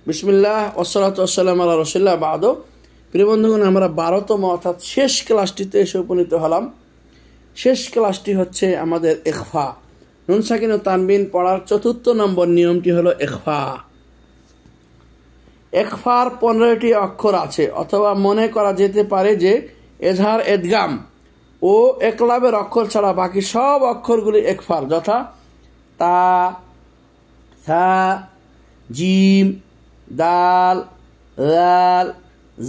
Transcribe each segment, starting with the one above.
বিসমিল্লাহ ওয়াসসালাতু ওয়াসসালামু আলা রাসূলিল্লাহ বাদ। প্রিয় বন্ধুগণ, আমরা 12তম অর্থাৎ শেষ ক্লাসটিতে এসে উপনীত হলাম। শেষ ক্লাসটি হচ্ছে আমাদের ইখফা। নুন সাকিন ও তানবিন পড়ার 4র্থ নম্বর নিয়মটি হলো ইখফা। ইখফার 15টি অক্ষর আছে, অথবা মনে করা যেতে পারে যে এজহার, ইদগাম ও ইকলাবের অক্ষর ছাড়া বাকি সব অক্ষরগুলি ইখফার, যথা তা, সা, জিম, দাল, লাল,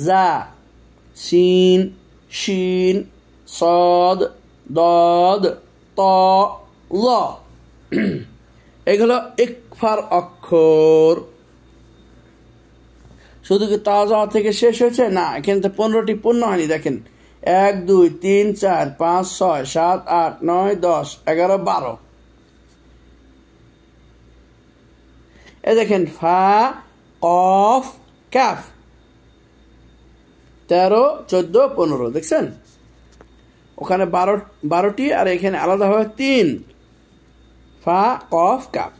জা, সিন, শিন, সদ, দদ, ত, ল। এগুলো ইখফার অক্ষর। শুধু কি তাজা থেকে শেষ হয়েছে? না, এখানে তো 15টি পূর্ণ হয়নি। দেখেন 1 2 3 4 5 6 7 8 9 10 11 12। এই দেখেন ফা, কফ, কাফ 13 14 15। দেখছেন ওখানে 12টি আর এখানে আলাদাভাবে 3। ফা, কফ, কাফ।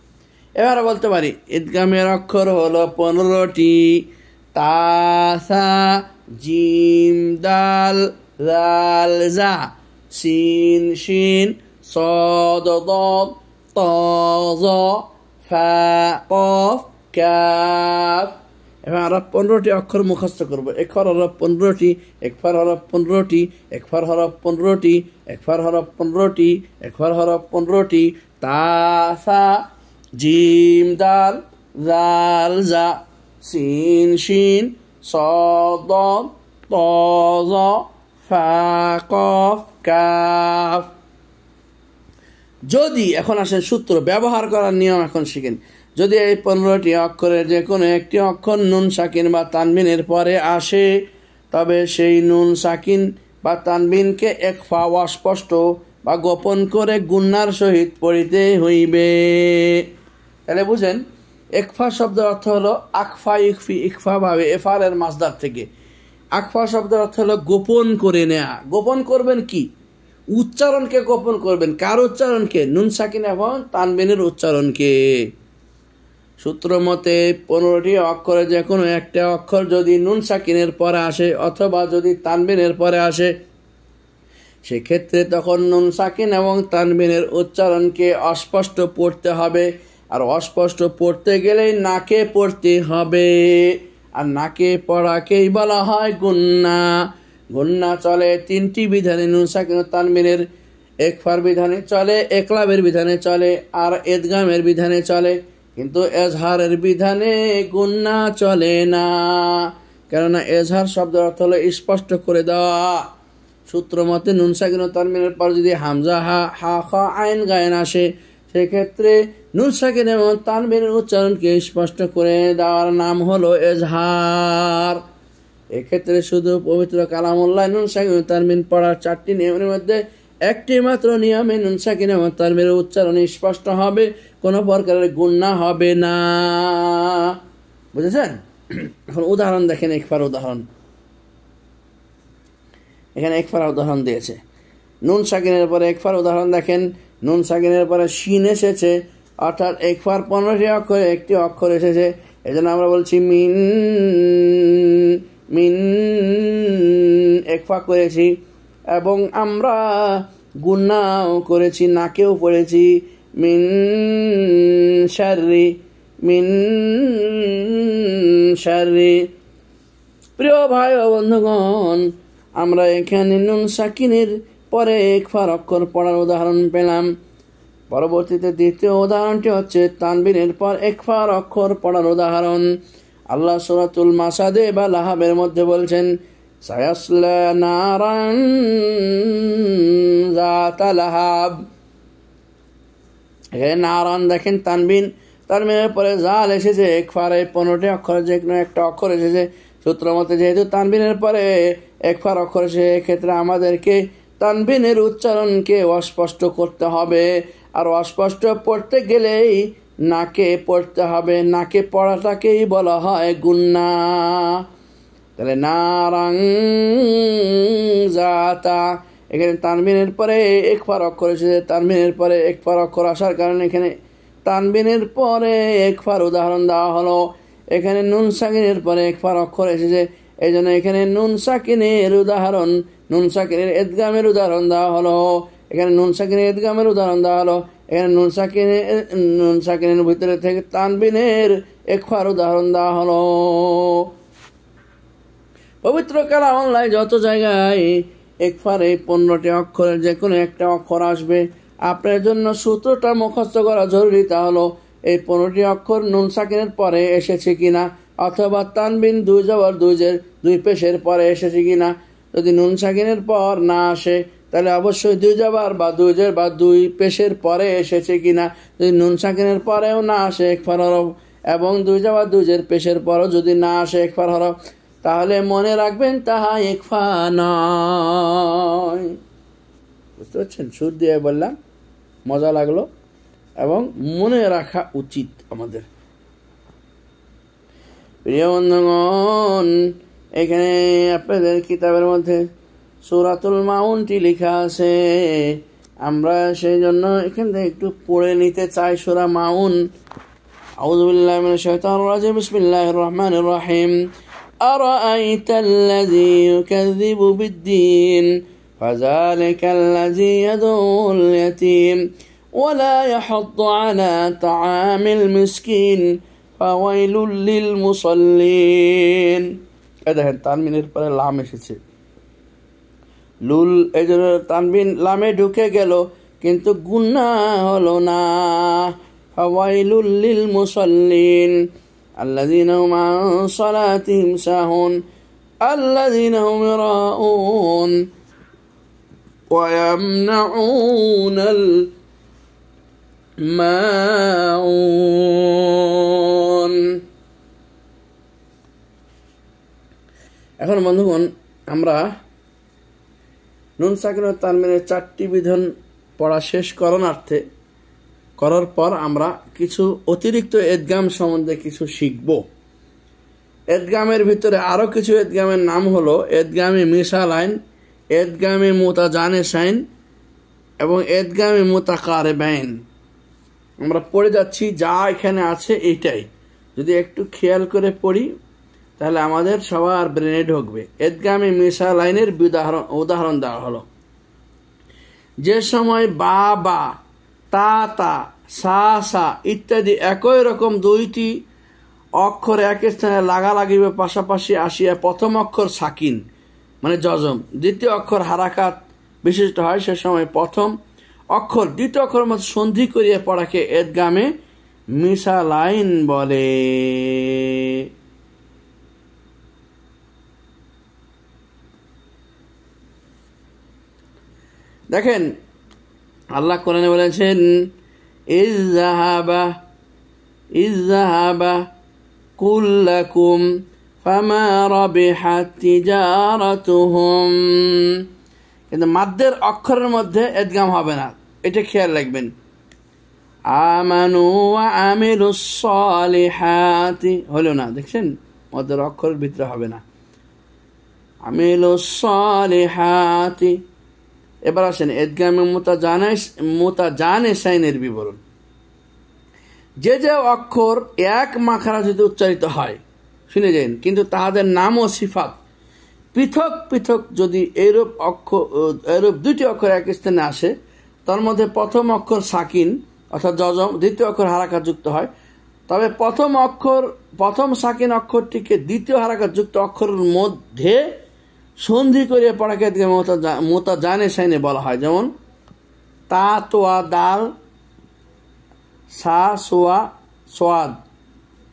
এবারে বলতে পারি ইদগামের অক্ষর হলো 15টি। তা, সা, জিম, দাল, লাল, জা, সিন, শিন, সদ, দদ, ত, জ, ফা, কফ, কাফ। এবার আমরা 15টি অক্ষর মুখস্থ করবো। ইখফার হরফ 15টি, ইখফার হরফ 15টি, ইখফার হরফ 15টি, ইখফার হরফ 15টি, ইখফার হরফ 15টি। তা, সা, জিম, দাল, জাল, জা, সিন, শিন, সদ, দদ, ত, জ, ফা, কফ, কাফ। যদি এখন আসেন সূত্র ব্যবহার করার নিয়ম এখন শিখেন। যদি এই 15টি অক্ষরের যে কোনো একটি অক্ষর নুন সাকিন বা তানবিনের পরে আসে, তবে সেই নুন সাকিন বা তানবিনকে ইখফা অস্পষ্ট বা গোপন করে গুন্নার সহিত পড়িতে হইবে। তাহলে বুঝেন, ইখফা শব্দের অর্থ হলো আকফা, ইখফি, ইখফা ভাবে এফালের মাসদার থেকে। আকফা শব্দের অর্থ হলো গোপন করে নেয়া। গোপন করবেন কি? উচ্চারণকে গোপন করবেন। কার উচ্চারণকে? নুন সাকিন এবং তানবিনের উচ্চারণকে। সূত্র মতে 15টি অক্ষরে যে কোনো একটা অক্ষর যদি নুন সাকিনের পরে আসে অথবা যদি তানবিনের পরে আসে, সেক্ষেত্রে তখন নুন সাকিন এবং তানবিনের উচ্চারণকে অস্পষ্ট পড়তে হবে। আর অস্পষ্ট পড়তে গেলেই নাকে পড়তে হবে। আর নাকে পড়াকেই বলা হয় গুন্না। গুন্না চলে 3টি বিধানে নুন সাকিন ও তানবিনের। ইখফার বিধানে চলে, ইকলাবের বিধানে চলে, আর ইদগামের বিধানে চলে। কিন্তু এজহারের বিধানে গুন্না চলে না, কেননা এজহার শব্দের অর্থ হলো স্পষ্ট করে দেওয়া। সূত্র মতে নুন সাকিন ও তানবিনের পর যদি হামজা, হা, হা, খ, আইন, গায়েন আসে, সেক্ষেত্রে নুন সাকিন এবং তানবিনের উচ্চারণকে স্পষ্ট করে দেওয়ার নাম হলো এজহার। এক্ষেত্রে শুধু পবিত্র কালামুল্লাহ নুন সাকিন ও তানবিন পড়ার 4টি নিয়মের মধ্যে একটি মাত্র নিয়মে নুন সাকিন এবং তানবিনের উচ্চারণ স্পষ্ট হবে, কোনো প্রকারের গুন্না হবে না। বুঝেছেন? এখন উদাহরণ দেখেন, ইখফার উদাহরণ। এখানে ইখফার উদাহরণ দিয়েছে। নুন সাকিনের পরে ইখফার উদাহরণ দেখেন। নুন সাকিনের পরে শিন এসেছে, অর্থাৎ ইখফার 15টি অক্ষরে একটি অক্ষর এসেছে। এই জন্য আমরা বলছি মিন, মিন ইখফা করেছি। এবং আমরা গুন্নাও করেছি, নাকেও পড়েছি। মিন শাররি, মিন শাররি। প্রিয় ভাই ও বন্ধুগণ, আমরা এখানে নুন সাকিনের পরে ইখফার অক্ষর পড়ার উদাহরণ পেলাম। পরবর্তীতে দ্বিতীয় উদাহরণটি হচ্ছে তানবিনের পর ইখফার অক্ষর পড়ার উদাহরণ। আল্লাহ সূরাতুল মাসাদে বা লাহাবের মধ্যে বলছেন, সায়াসলা নারান যাতা লাহাব। এখানে নারান দেখেন তানবিন, তানবিনের পরে জাল এসেছে। ইখফার এই 15টি অক্ষর যে কোনো একটা অক্ষর এসেছে। সূত্র মতে যেহেতু তানবিনের পরে ইখফার অক্ষর এসে, এক্ষেত্রে আমাদেরকে তানবিনের উচ্চারণকে অস্পষ্ট করতে হবে। আর অস্পষ্ট পড়তে গেলেই নাকে পড়তে হবে। নাকে পড়াটাকেই বলা হয় গুন্না। তাহলে নারাং যাতা, এখানে তানবিনের পরে ইখফার অক্ষর এসেছে। তানবিনের পরে ইখফার অক্ষর আসার কারণে এখানে তানবিনের পরে ইখফার উদাহরণ দেওয়া হলো। এখানে নুন সাকিনের পরে একফার অক্ষর এসেছে, এই জন্য এখানে নুন সাকিনের উদাহরণ, নুন সাকিনের ইদগামের উদাহরণ দেওয়া হলো। এখানে নুন সাকিনের ইদগামের উদাহরণ দেওয়া হলো। এখানে নুন সাকিনের ভিতরে থেকে তানবিনের একফার উদাহরণ দেওয়া হলো। পবিত্র কালাম বাংলায় যত জায়গায় একফার এই 15টি অক্ষরের যে কোনো একটা অক্ষর আসবে, আপনার জন্য সূত্রটা মুখস্থ করা জরুরি। তা হলো এই 15টি অক্ষর নুন সাকিনের পরে এসেছে কিনা, অথবা তানবিন 2 জবর 2 জের 2 পেশের পরে এসেছে কিনা। যদি নুন সাকিনের পর না আসে তাহলে অবশ্যই 2 জবর বা 2 জের বা 2 পেশের পরে এসেছে কিনা। যদি নুন সাকিনের পরেও না আসে একফার হরফ, এবং 2 জবর 2 জের পেশের পরও যদি না আসে একফার হরফ, তাহলে মনে রাখবেন তাহা একফা নয়। বুঝতে পারছেন? সুর দিয়ে বললাম, মজা লাগলো এবং মনে রাখা উচিত আমাদের। প্রিয় বন্ধুগণ, এখানে আপনাদের কিতাবের মধ্যে সূরাতুল মাউনটি লেখা আছে, আমরা সেই জন্য এখান থেকে একটু পড়ে নিতে চাই সূরা মাউন। আউযু বিল্লাহি মিনাশ শাইতানির রাজিম, বিসমিল্লাহির রহমানির রহিম। أرأيت الذي يكذب بالدين فذلك الذي يدعو اليتيم ولا يحض على طعام المسكين فويل للمصلين। দেখেন তানবিনের পরে লাম এসেছে, লুল এই জন্য তানবিন লামে ঢুকে গেল কিন্তু গুনাহ হলো না। ফাওয়াইলুল লিল মুসাল্লিন الذين هم عن صلاتهم ساهون الذين هم يراءون ويمنعون الماعون। এখন বন্ধুগণ, আমরা নুন সাকিন ও তানবিনের 4টি বিধান পড়া শেষ করার পর আমরা কিছু অতিরিক্ত এদগাম সম্বন্ধে কিছু শিখব। এদগামের ভিতরে আরো কিছু এদগামের নাম হলো এদগামে মিসালাইন, এদগামে মুতাজানেসাইন এবং এদগামে মুতাকারিবাইন। আমরা পড়ে যাচ্ছি, যা এখানে আছে এইটাই যদি একটু খেয়াল করে পড়ি তাহলে আমাদের সবার ব্রেনে ঢুকবে। এদগামে মিসালাইনের উদাহরণ দেওয়া হলো, যে সময় বা বা, তা তা, সা সা ইত্যাদি একই রকম 2টি অক্ষর এক স্থানে লাগালাগিবে পাশাপাশি আসিয়া প্রথম অক্ষর সাকিন মানে জজম, দ্বিতীয় অক্ষর হারাকাত বিশিষ্ট হয়, সে সময় প্রথম অক্ষর দ্বিতীয় অক্ষরের মধ্যে সন্ধি করিয়া পড়াকে এদগামে মিসালাইন বলে। দেখেন আল্লাহ কোরআনে বলেছেন, ইযহাবা কুল্লাকুম ফামা রাবিহাত তিজারাতুহুম। কিন্তু মাদ্দের অক্ষরের মধ্যে ইদগাম হবে না, এটা খেয়াল রাখবেন। আমানু ওয়া আমিলুস সালিহাতি হলো না, দেখছেন মাদ্দের অক্ষরের ভিতরে হবে না, আমিলুস সালিহাতি। এবার আসেন এদগামে মুতাজানেসাইনের বিবরণ। যে যে অক্ষর এক মাখরাজে উচ্চারিত হয় শুনে যান, কিন্তু তাহাদের নাম ও সিফাত পৃথক পৃথক যদি এইরূপ 2টি অক্ষর এক স্থানে আসে, তার মধ্যে প্রথম অক্ষর সাকিন অর্থাৎ জজম, দ্বিতীয় অক্ষর হারাকাত যুক্ত হয়, তবে প্রথম সাকিন অক্ষরটিকে দ্বিতীয় হারাকাত যুক্ত অক্ষরের মধ্যে সন্ধি করিয়া পড়াকে মুতাজানেসাইনে বলা হয়। যেমন তা তোয়া দাল, সা সোয়া সোয়াদ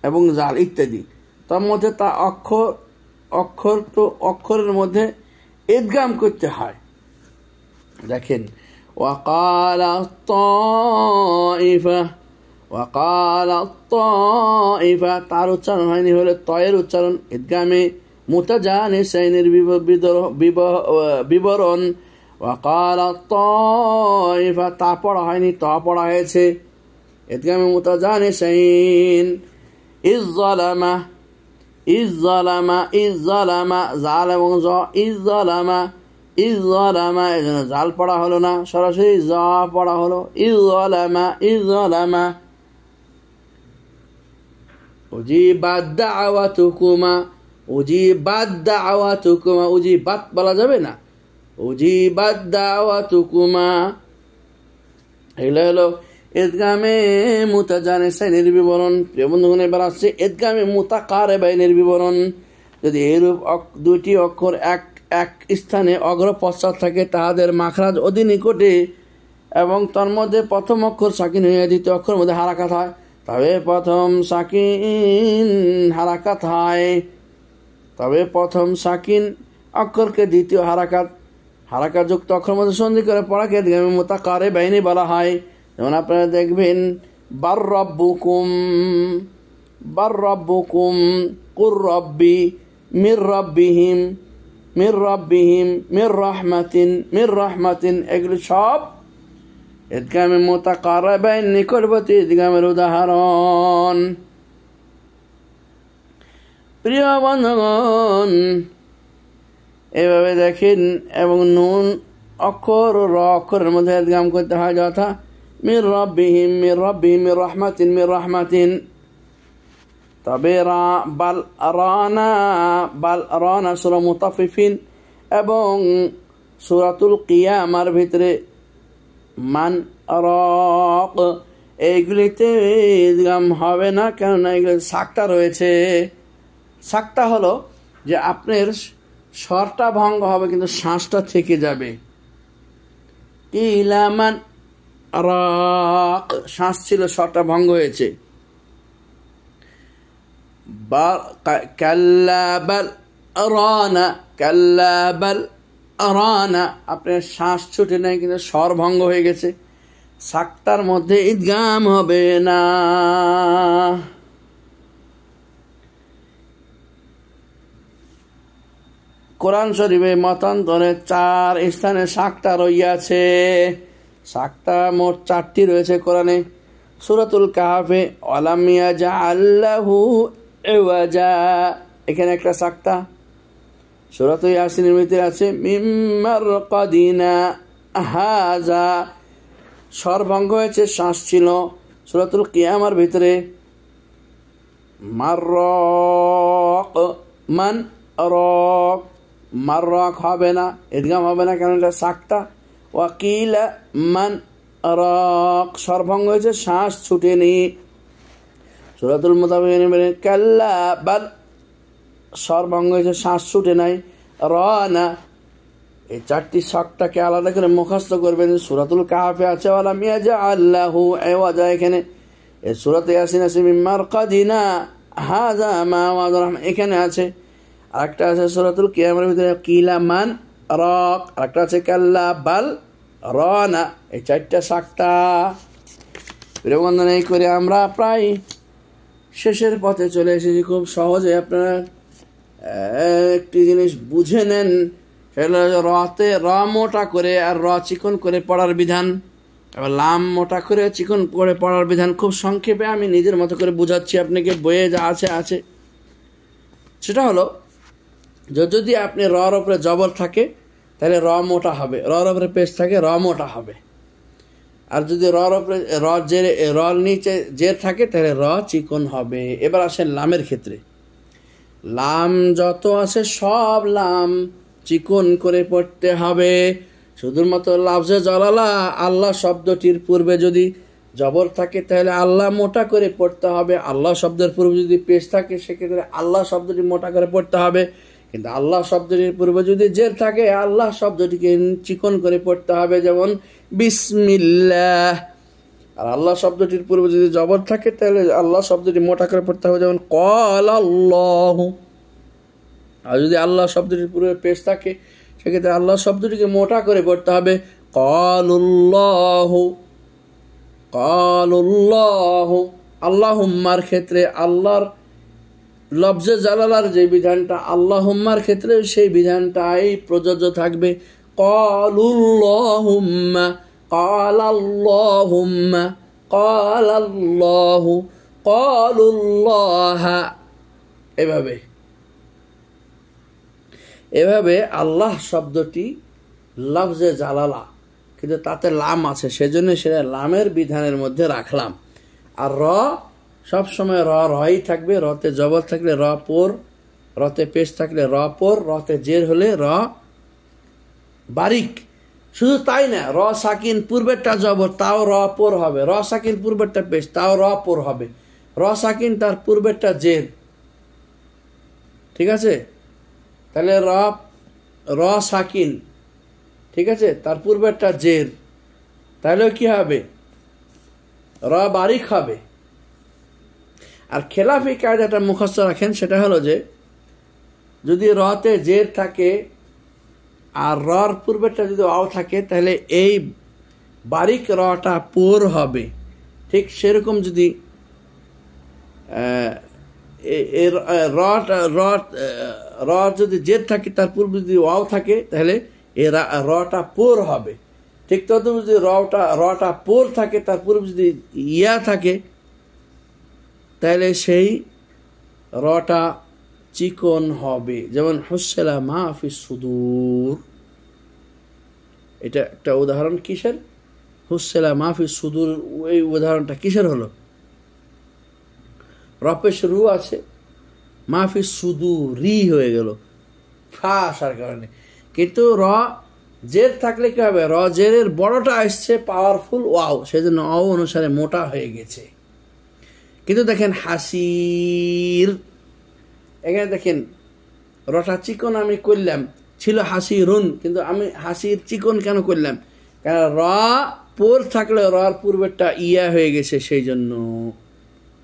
এবং জাল ইত্যাদি। তার মধ্যে তা অক্ষরের মধ্যে ইদগাম করতে হয়। দেখেন ওয়াকালাত তাইফা, তার উচ্চারণ হয়নি, হলে তয়ের উচ্চারণ। ইদগামে মুতাজানেসাইনের বিবরণ। ওয়াকালাত তাইফা, তা পড়া হয়নি, ত পড়া হয়েছে। ইদগামে মুতাজানেসাইন। ইযযালামা জাল এবং জ, ইযযালামা এজন্য জাল পড়া হলো না, সরাসরি জ পড়া হলো। ইযযালামা উজিবাত দাওয়াতুকুমা, উজিবাত দাওয়াতুকুমা, উজিবাত বলা যাবে না, উজিবাত দাওয়াতুকুমা। এগুলো হলো ইদগামে মুতাজানিসাইনের বিবরণ। প্রিয় বন্ধুগণ, এবার আসছে ইদগামে মুতাকারিবাইনের বিবরণ। যদি এরূপ দুটি অক্ষর এক এক স্থানে অগ্র পশ্চাৎ থাকে, তাহাদের মাখরাজ অতি নিকটে এবং তার মধ্যে প্রথম অক্ষর সাকিন হয়ে দ্বিতীয় অক্ষরের মধ্যে হারাকাত হয়, তবে প্রথম সাকিন হারাকাত হয়, তবে প্রথম সাকিন অক্ষরকে দ্বিতীয় হারাকাতযুক্ত অক্ষরের মধ্যে সন্ধি করে পড়াকে ইদগামে মুতাকারিবাইন বলা হয়। যেমন আপনারা দেখবেন বার রব্বুকুম, বার রব্বুকুম, কুর রব্বি, মির রব্বিহিম, মির রব্বিহিম, মির রহমাতিন, মির রহমাতিন, এগুলো সব ইদগামে মুতাকারিবাইন নিকটবর্তী ইদগামের উদাহরণ। প্রিয় বন্ধুগণ, এভাবে দেখেন, এবং নুন অক্ষর ও র অক্ষরের মধ্যে ইদগাম করতে হয়, যথা মির রব্বিহিম, মির রব্বিহিম, মির রহমাতিন, মির রহমাতিন। তবে বাল রানা সূরা মুতাফফিফিন এবং সূরাতুল কিয়ামার ভিতরে মান রাক, এইগুলিতে ইদগাম হবে না, কেননা এগুলো সাক্তা রয়েছে। সাক্তা হলো যে আপনার স্বরটা ভঙ্গ হবে কিন্তু শ্বাসটা থেকে যাবে। কিলা মান রাক, শ্বাস ছিল, স্বরটা ভঙ্গ হয়েছে। কাল্লা বাল রানা, কাল্লা বাল রানা, আপনার শ্বাস ছুটে নেই কিন্তু স্বর ভঙ্গ হয়ে গেছে, সাক্তার মধ্যে ইদগাম হবে না। কোরআন শরীফে মতান্তরে 4 স্থানে সাক্তা রইয়াছে। সাক্তা মোট 4টি রয়েছে কোরআনে। সূরাতুল কাহফে ওয়ালাম ইয়াজআল লাহু ইওয়াজা, এখানে একটা সাক্তা। সূরাতুল ইয়াসিনের ভিতরে আছে মিম মারকাদিনা হাযা, স্বর ভঙ্গ হয়েছে, শ্বাস ছিল। সূরাতুল কিয়ামার ভিতরে মাররাক, মান রাক, মাররাক হবে না, ইদগাম হবে না, কারণ এটা সাক্তা। ওয়াকিলা মান রাক, স্বর ভঙ্গ হয়েছে, শ্বাস ছুটেনি। সূরাতুল মুতাফফিফিন কাল্লা বাল, স্বর ভঙ্গ হয়েছে, শ্বাস ছুটে নাই। রানা, এই 4টি সাক্তাকে আলাদা করে মুখস্থ করবেন। সূরাতুল কাহফে আছে ওয়ালাম ইয়াজআল লাহু ইওয়াজা, এখানে এই সূরাতে ইয়াসিন আছে মিম মারকাদিনা হাযা মা ওয়া'দা রাহমান, এখানে আছে। আরেকটা আছে সূরাতুল কিয়ামার ভিতরে কিলা মান রাক, আরেকটা আছে কাল্লা বাল রানা, এই 4টা সাক্তা। প্রিয় বন্ধুগণ, এই করে আমরা প্রায় শেষের পথে চলে এসেছি। খুব সহজে আপনারা একটি জিনিস বুঝে নেন, সেটা রতে র মোটা করে আর র চিকন করে পড়ার বিধান, এবার লাম মোটা করে চিকন করে পড়ার বিধান। খুব সংক্ষেপে আমি নিজের মতো করে বুঝাচ্ছি আপনাকে, বইয়ে যা আছে। সেটা হলো যদি আপনি রর উপরে জবর থাকে তাহলে র মোটা হবে, রর উপরে পেশ থাকে র মোটা হবে। আর যদি রর উপরে রর নিচে জের থাকে তাহলে র চিকন হবে। এবার আসেন লামের ক্ষেত্রে। লাম যত আছে সব লাম চিকন করে পড়তে হবে। শুধুমাত্র লাফজে জালালা আল্লাহ শব্দটির পূর্বে যদি জবর থাকে তাহলে আল্লাহ মোটা করে পড়তে হবে। আল্লাহ শব্দের পূর্বে যদি পেশ থাকে সেক্ষেত্রে আল্লাহ শব্দটি মোটা করে পড়তে হবে। কিন্তু আল্লাহ শব্দটির পূর্বে যদি জের থাকে আল্লাহ শব্দটিকে চিকন করে পড়তে হবে, যেমন বিসমিল্লাহ। আর আল্লাহ শব্দটির পূর্বে যদি জবর থাকে তাহলে আল্লাহ শব্দটি মোটা করে পড়তে হবে, যেমন ক্বালাল্লাহু। আর যদি আল্লাহ শব্দটির পূর্বে পেশ থাকে সেক্ষেত্রে আল্লাহ শব্দটিকে মোটা করে পড়তে হবে, ক্বালুল্লাহু, ক্বালুল্লাহু। আল্লাহুম্মার ক্ষেত্রে আল্লাহর লফজে জালালার যে বিধানটা আল্লাহুম্মার ক্ষেত্রে সেই বিধানটাই প্রযোজ্য থাকবে। ক্বালুল্লাহুম্মা, ক্বালাল্লাহুম্মা, ক্বালাল্লাহু, ক্বালুল্লাহা। এভাবে আল্লাহ শব্দটি লফজে জালালা, কিন্তু তাতে লাম আছে, সেজন্য সেটা লামের বিধানের মধ্যে রাখলাম। আর র সব সময় রই থাকবে, রতে জবর থাকলে র পোর, রতে পেশ থাকলে র পোর, রতে জের হলে র বারিক। শুধু তাই না, র সাকিন পূর্বেরটা জবর তাও র পোর হবে, র সাকিন পূর্বেরটা পেশ তাও র পোর হবে, র সাকিন তার পূর্বেরটা জের। ঠিক আছে, তাহলে র সাকিন, ঠিক আছে, তার পূর্বেরটা জের, তাহলে কি হবে? র বারিক হবে। আর খেলাফি কায়দাটা মুখস্থ রাখেন, সেটা হলো যে যদি রতে জের থাকে আর রর পূর্বেরটা যদি ওয়াও থাকে, তাহলে এই বারিক রটা পোর হবে। ঠিক সেরকম যদি র যদি জের থাকে তার পূর্বে যদি ওয়াও থাকে, তাহলে এই রটা পোর হবে। ঠিক তত যদি রটা পোর থাকে তার পূর্বে যদি ইয়া থাকে, তাহলে সেই রটা চিকন হবে। যেমন হুসেলা মাহফিস সুদূর, এটা একটা উদাহরণ। কিসের? হুসেলা মাহফিস সুদূর। এই উদাহরণটা কিসের হলো? রপেশ রু আছে, মাহফিস সুদূর রি হয়ে গেল ফা আসার কারণে। কিন্তু র জের থাকলে কি হবে? র জেরের বড়টা আসছে পাওয়ারফুল ওয়াও, সেজন্য অ অনুসারে মোটা হয়ে গেছে। কিন্তু দেখেন হাসির, এখানে দেখেন রটা চিকন আমি করলাম, ছিল হাসিরুন, কিন্তু আমি হাসির চিকন কেন করলাম? কারণ র পোর থাকলে রর পূর্বেরটা ইয়া হয়ে গেছে, সেই জন্য।